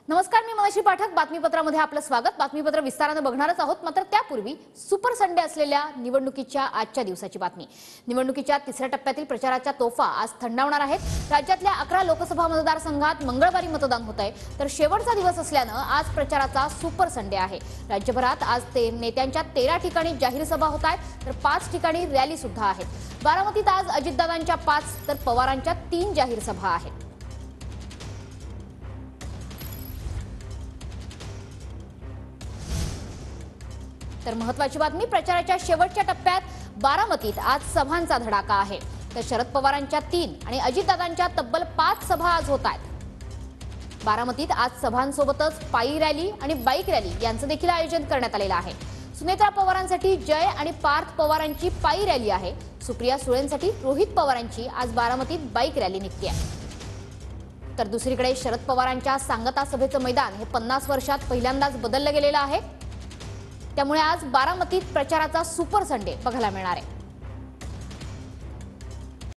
नमस्कार, मी मनश्री पाठक. बातमीपत्रामध्ये आपलं स्वागत. बातमीपत्र विस्ताराने बघणारच आहोत. मात्र त्यापूर्वी सुपर संडे असलेल्या निवडणुकीच्या आजच्या दिवसाची बातमी. निवडणुकीच्या तिसऱ्या टप्प्यातील प्रचाराच्या तोफा आज थंडावणार आहेत. राज्यातल्या 11 लोकसभा मतदारसंघात मंगळवारी मतदान होत आहे, तर शेवटचा दिवस असल्यानं आज प्रचाराचा सुपर संडे आहे. राज्यभरात आज नेत्यांच्या 13 ठिकाणी जाहीर सभा होत आहेत, तर 5 ठिकाणी रॅली सुद्धा आहेत. बारामतीत आज अजितदादांच्या 5 तर पवारांच्या 3 जाहीर सभा आहेत. तर महत्त्वाची बातमी, प्रचाराच्या शेवटच्या टप्प्यात बारामतीत आज सभांचा धडाका आहे. तर शरद पवारांच्या 3 आणि अजितदादांच्या तब्बल 5 सभा आज होत आहेत. बारामतीत आज सभांसोबतच पायी रॅली आणि बाईक रॅली यांचं देखील आयोजन करण्यात आलेलं आहे. सुनेत्रा पवारांसाठी जय आणि पार्थ पवारांची पायी रॅली आहे. सुप्रिया सुळेंसाठी रोहित पवारांची आज बारामतीत बाईक रॅली निघते आहे. तर दुसरीकडे शरद पवारांच्या सांगता सभेचं मैदान हे 50 वर्षात पहिल्यांदाच बदललं गेलेलं आहे. त्यामुळे आज बारामतीत प्रचाराचा सुपर संडे बघायला मिळणार आहे.